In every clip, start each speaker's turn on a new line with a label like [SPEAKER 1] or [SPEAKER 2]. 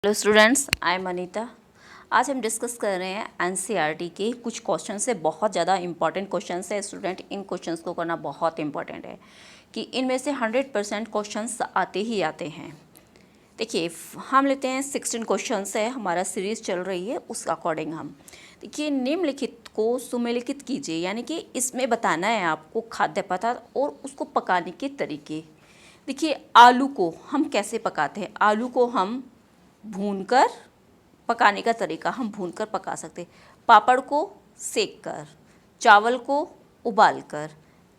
[SPEAKER 1] Hello students, I am Anita. आज हम discuss कर रहे हैं एनसीईआरटी के कुछ क्वेश्चन से। बहुत ज़्यादा इंपॉर्टेंट क्वेश्चन है स्टूडेंट, इन क्वेश्चंस को करना बहुत इंपॉर्टेंट है कि इनमें से 100% क्वेश्चंस आते ही आते हैं। देखिए, हम लेते हैं 16 क्वेश्चंस है, हमारा सीरीज़ चल रही है, उस अकॉर्डिंग हम देखिए निम्नलिखित को सुमेलिखित कीजिए, यानी कि इसमें बताना है आपको खाद्य पदार्थ और उसको पकाने के तरीके। देखिए, आलू को हम कैसे पकाते हैं। आलू को हम भूनकर, पकाने का तरीका हम भूनकर पका सकते हैं। पापड़ को सेककर, चावल को उबालकर,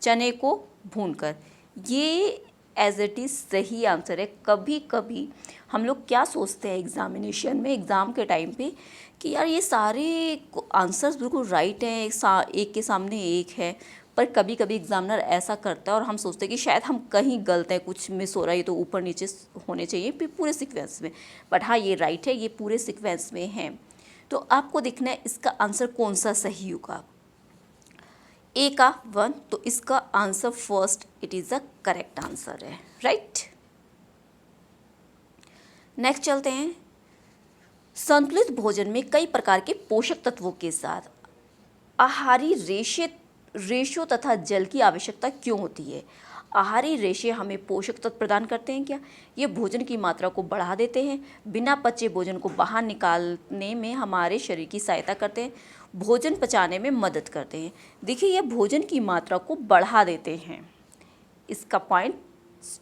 [SPEAKER 1] चने को भूनकर। ये एज इट इज़ सही आंसर है। कभी कभी हम लोग क्या सोचते हैं एग्जामिनेशन में, एग्ज़ाम के टाइम पे, कि यार ये सारे आंसर्स बिल्कुल राइट हैं, एक के सामने एक है। पर कभी कभी एग्जामिनर ऐसा करता है और हम सोचते हैं कि शायद हम कहीं गलत हैं, कुछ मिस हो रहा है, ये तो ऊपर नीचे होने चाहिए पूरे सीक्वेंस में। बट हाँ, ये राइट है, ये पूरे सीक्वेंस में है। तो आपको देखना है इसका आंसर कौन सा सही होगा। ए का 1, तो इसका answer first, it is the correct answer है, राइट। नेक्स्ट चलते हैं। संतुलित भोजन में कई प्रकार के पोषक तत्वों के साथ आहारी रेशों तथा जल की आवश्यकता क्यों होती है। आहारी रेशे हमें पोषक तत्व प्रदान करते हैं क्या? ये भोजन की मात्रा को बढ़ा देते हैं, बिना पचे भोजन को बाहर निकालने में हमारे शरीर की सहायता करते हैं, भोजन पचाने में मदद करते हैं। देखिए, ये भोजन की मात्रा को बढ़ा देते हैं। इसका point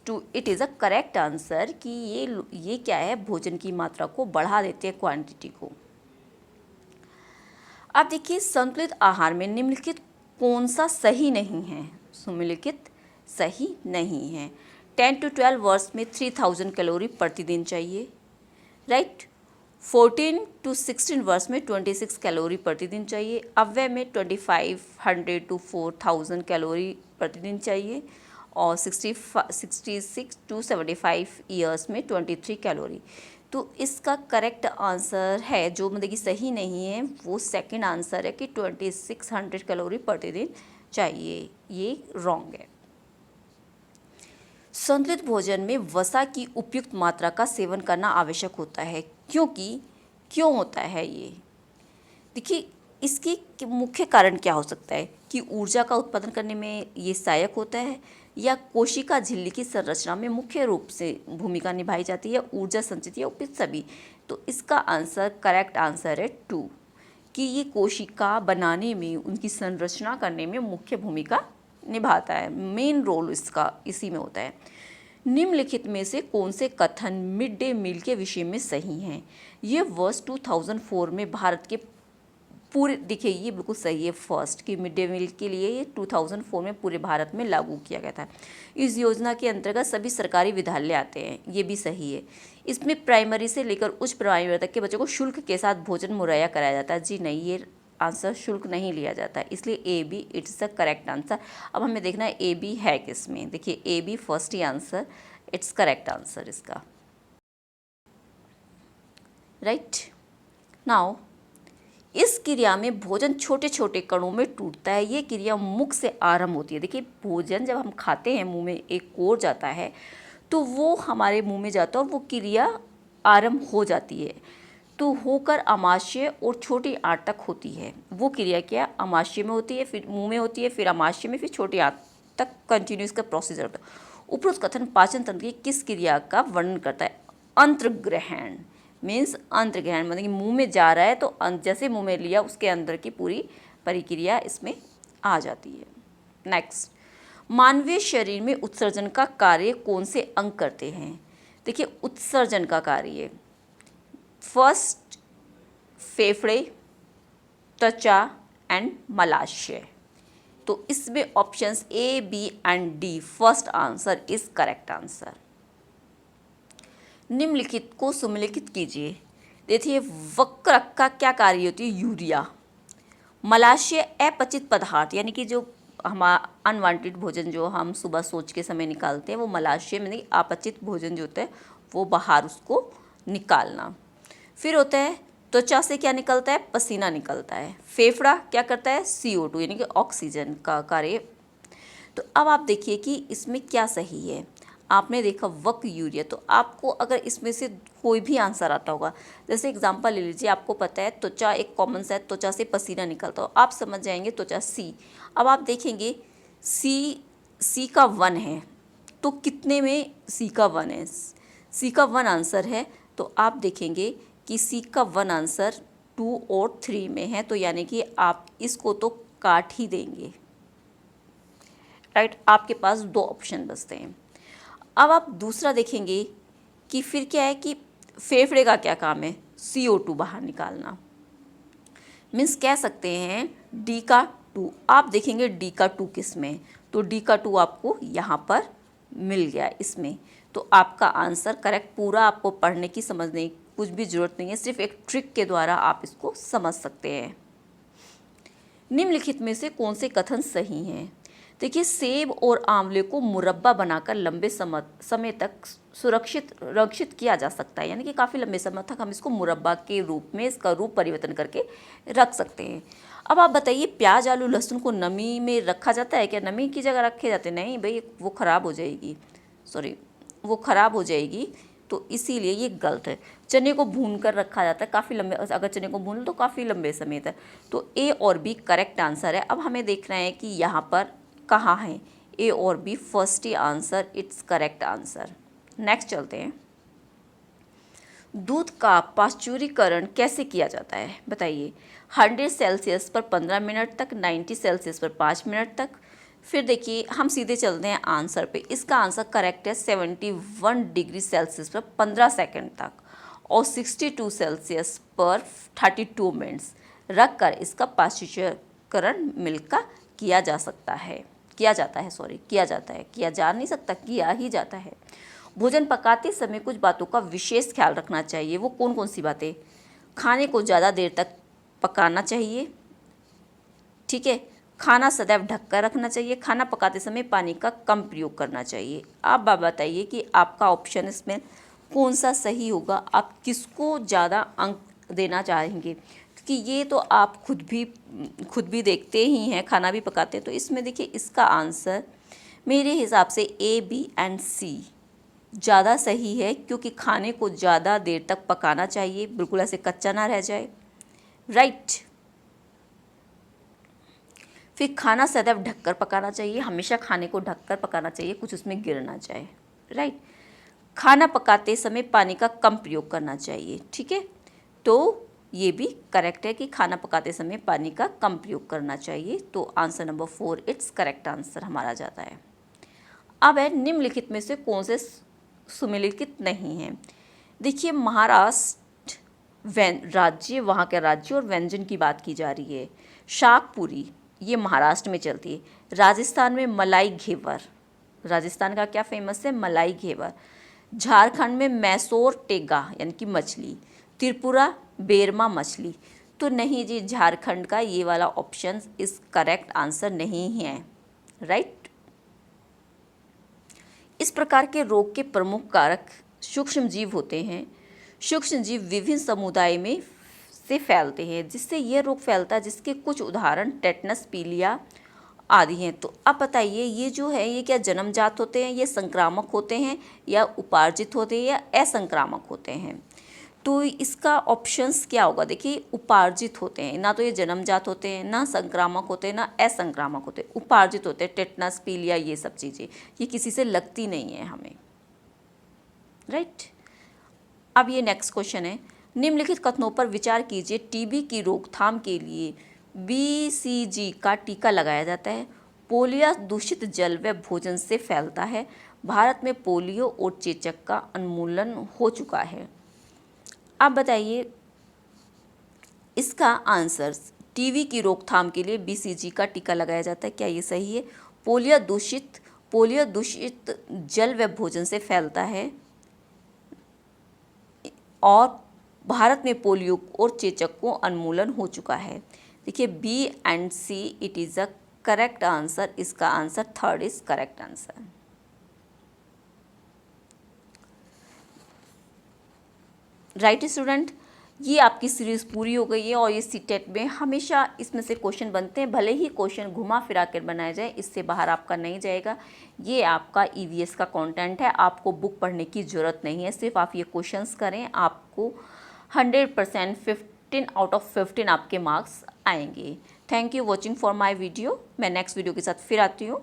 [SPEAKER 1] two, it is a correct answer कि ये क्या है, भोजन की मात्रा को बढ़ा देते हैं, क्वांटिटी को। अब देखिए, संतुलित आहार में निम्नलिखित कौन सा सही नहीं है। सुमेलिखित सही नहीं है। 10 to 12 वर्ष में 3000 कैलोरी प्रतिदिन चाहिए, राइट। 14 to 16 वर्ष में 26 कैलोरी प्रतिदिन चाहिए। अव्यय में 2500 to 4000 कैलोरी प्रतिदिन चाहिए। और 66 to 75 ईयर्स में 23 कैलोरी। तो इसका करेक्ट आंसर है, जो मतलब कि सही नहीं है, वो सेकंड आंसर है कि 2600 कैलोरी प्रतिदिन चाहिए। ये रॉन्ग है। संतुलित भोजन में वसा की उपयुक्त मात्रा का सेवन करना आवश्यक होता है, क्यों होता है ये। देखिए, इसकी मुख्य कारण क्या हो सकता है कि ऊर्जा का उत्पादन करने में ये सहायक होता है, या कोशिका झिल्ली की संरचना में मुख्य रूप से भूमिका निभाई जाती है, ऊर्जा संचित या उपयुक्त सभी। तो इसका आंसर, करेक्ट आंसर है 2, कि ये कोशिका बनाने में, उनकी संरचना करने में मुख्य भूमिका निभाता है, मेन रोल इसका इसी में होता है। निम्नलिखित में से कौन से कथन मिड डे मील के विषय में सही हैं। ये वर्ष 2004 में भारत के पूरे, देखिए ये बिल्कुल सही है फर्स्ट, कि मिड डे मील के लिए ये 2004 में पूरे भारत में लागू किया गया था। इस योजना के अंतर्गत सभी सरकारी विद्यालय आते हैं, ये भी सही है। इसमें प्राइमरी से लेकर उच्च प्राइमरी तक के बच्चों को शुल्क के साथ भोजन मुहैया कराया जाता है। जी नहीं, ये आंसर शुल्क नहीं लिया जाता, इसलिए A B it's the correct answer. अब हमें देखना है ए बी है किस में। देखिए, ए बी फर्स्ट ही आंसर, इट्स करेक्ट आंसर इसका, राइट। नाउ, इस क्रिया में भोजन छोटे छोटे कणों में टूटता है। ये क्रिया मुख से आरंभ होती है। देखिए, भोजन जब हम खाते हैं, मुंह में एक कोर जाता है, तो वो हमारे मुंह में जाता है और वो क्रिया आरंभ हो जाती है। तो होकर आमाशय और छोटी आंत तक होती है। वो क्रिया क्या, आमाशय में होती है, फिर मुंह में होती है, फिर आमाशय में, फिर छोटी आंत तक कंटिन्यूस का प्रोसीजर होता है। उपरोक्त कथन पाचन तंत्र की किस क्रिया का वर्णन करता है। अंतर्ग्रहण मीन्स, अंतर्ग्रहण मतलब कि मुंह में जा रहा है, तो जैसे मुंह में लिया उसके अंदर की पूरी प्रक्रिया इसमें आ जाती है। नेक्स्ट, मानवीय शरीर में उत्सर्जन का कार्य कौन से अंग करते हैं। देखिए, उत्सर्जन का कार्य फर्स्ट फेफड़े, त्वचा एंड मलाशय। तो इसमें options A B and D, first answer is correct answer. निम्नलिखित को सुमेलिखित कीजिए। देखिए, वक्रक का क्या कार्य होती है, यूरिया। मलाशय अपचित पदार्थ, यानी कि जो हमारा अनवांटेड भोजन जो हम सुबह सोच के समय निकालते हैं, वो मलाशय में अपचित भोजन जो होता है वो बाहर उसको निकालना। फिर होता है त्वचा से क्या निकलता है, पसीना निकलता है। फेफड़ा क्या करता है, CO2 यानी कि ऑक्सीजन का कार्य। तो अब आप देखिए कि इसमें क्या सही है। आपने देखा वक यूरिया, तो आपको अगर इसमें से कोई भी आंसर आता होगा, जैसे एग्जांपल ले लीजिए, आपको पता है त्वचा एक कॉमन सा है, त्वचा से पसीना निकलता हो, आप समझ जाएंगे त्वचा सी। अब आप देखेंगे सी का 1 है, तो कितने में सी का 1 है? सी का 1 आंसर है, तो आप देखेंगे कि सी का 1 आंसर 2 और 3 में है, तो यानी कि आप इसको तो काट ही देंगे, राइट। आपके पास 2 ऑप्शन बचते हैं। अब आप दूसरा देखेंगे कि फिर क्या है कि फेफड़े का क्या काम है? CO2 बाहर निकालना। मीन्स कह सकते हैं डी का 2। आप देखेंगे डी का 2 किस में, तो डी का 2 आपको यहाँ पर मिल गया इसमें। तो आपका आंसर करेक्ट। पूरा आपको पढ़ने की समझने की कुछ भी ज़रूरत नहीं है, सिर्फ एक ट्रिक के द्वारा आप इसको समझ सकते हैं। निम्नलिखित में से कौन से कथन सही हैं? देखिए, सेब और आंवले को मुरब्बा बनाकर लंबे समय तक रक्षित किया जा सकता है, यानी कि काफ़ी लंबे समय तक हम इसको मुरब्बा के रूप में इसका रूप परिवर्तन करके रख सकते हैं। अब आप बताइए, प्याज आलू लहसुन को नमी में रखा जाता है क्या? नमी की जगह रखे जाते हैं? नहीं भाई, वो ख़राब हो जाएगी, वो ख़राब हो जाएगी, तो इसीलिए ये गलत है। चने को भून कर रखा जाता है काफ़ी लंबे, अगर चने को भून लो तो काफ़ी लंबे समय तक। तो ए और बी करेक्ट आंसर है। अब हमें देखना है कि यहाँ पर कहाँ है ए और बी। फर्स्ट ही answer it's correct answer. Next चलते हैं। दूध का पाश्चुरीकरण कैसे किया जाता है? बताइए। 100 सेल्सियस पर 15 मिनट तक, 90 सेल्सियस पर 5 मिनट तक। फिर देखिए, हम सीधे चलते हैं आंसर पे। इसका आंसर करेक्ट है 71 डिग्री सेल्सियस पर 15 सेकंड तक, और 62 सेल्सियस पर 32 मिनट्स रख कर इसका पाश्चुरीकरण मिलकर किया जाता है, किया जा नहीं सकता, किया ही जाता है। भोजन पकाते समय कुछ बातों का विशेष ख्याल रखना चाहिए। वो कौन कौन सी बातें? खाने को ज़्यादा देर तक पकाना चाहिए, ठीक है। खाना सदैव ढककर रखना चाहिए। खाना पकाते समय पानी का कम प्रयोग करना चाहिए। आप बताइए कि आपका ऑप्शन इसमें कौन सा सही होगा? आप किसको ज़्यादा अंक देना चाहेंगे? क्योंकि ये तो आप खुद भी देखते ही हैं, खाना भी पकाते हैं। तो इसमें देखिए, इसका आंसर मेरे हिसाब से ए, बी एंड सी ज़्यादा सही है, क्योंकि खाने को ज़्यादा देर तक पकाना चाहिए, बिल्कुल ऐसे कच्चा ना रह जाए, राइट। फिर खाना सदैव ढककर पकाना चाहिए, हमेशा खाने को ढककर पकाना चाहिए, कुछ उसमें गिर ना जाए, राइट। खाना पकाते समय पानी का कम प्रयोग करना चाहिए, ठीक है। तो ये भी करेक्ट है कि खाना पकाते समय पानी का कम प्रयोग करना चाहिए। तो answer number 4 it's correct answer हमारा जाता है। अब है, निम्नलिखित में से कौन से सुमेलिखित नहीं है? देखिए, महाराष्ट्र राज्य, वहाँ के राज्य और व्यंजन की बात की जा रही है। शाक पूरी ये महाराष्ट्र में चलती है। राजस्थान में मलाई घेवर, राजस्थान का क्या फेमस है? मलाई घेवर। झारखंड में मैसूर टेगा यानी कि मछली। त्रिपुरा बेरमा मछली। तो नहीं जी, झारखंड का ये वाला ऑप्शन इस करेक्ट आंसर नहीं है, राइट। इस प्रकार के रोग के प्रमुख कारक सूक्ष्म जीव होते हैं। सूक्ष्म जीव विभिन्न समुदाय में से फैलते हैं, जिससे यह रोग फैलता है, जिसके कुछ उदाहरण टेटनस, पीलिया आदि हैं। तो अब बताइए, ये जो है ये क्या जन्मजात होते हैं, ये संक्रामक होते हैं, या उपार्जित होते हैं, या असंक्रामक होते हैं? तो इसका ऑप्शंस क्या होगा? देखिए, उपार्जित होते हैं, ना तो ये जन्मजात होते हैं, ना संक्रामक होते हैं, ना असंक्रामक होते हैं, उपार्जित होते हैं। टेटनस, पीलिया, ये सब चीज़ें ये किसी से लगती नहीं है हमें, राइट। अब ये नेक्स्ट क्वेश्चन है। निम्नलिखित कथनों पर विचार कीजिए। टीबी की रोकथाम के लिए BCG का टीका लगाया जाता है। पोलियो दूषित जल व भोजन से फैलता है। भारत में पोलियो और चेचक का उन्मूलन हो चुका है। आप बताइए, इसका आंसर टीबी की रोकथाम के लिए BCG का टीका लगाया जाता है, क्या ये सही है? पोलियो दूषित जल व भोजन से फैलता है, और भारत में पोलियो और चेचक को उन्मूलन हो चुका है। देखिए, B and C it is a correct answer. इसका answer 3rd is correct answer. Right student, ये आपकी सीरीज़ पूरी हो गई है और ये सीटेट में हमेशा इसमें से क्वेश्चन बनते हैं, भले ही क्वेश्चन घुमा फिरा कर बनाया जाए, इससे बाहर आपका नहीं जाएगा। ये आपका ईवीएस का कंटेंट है, आपको बुक पढ़ने की ज़रूरत नहीं है, सिर्फ आप ये क्वेश्चंस करें, आपको 100% 15 आउट ऑफ 15 आपके मार्क्स आएंगे। Thank you watching for my video. मैं नेक्स्ट वीडियो के साथ फिर आती हूँ।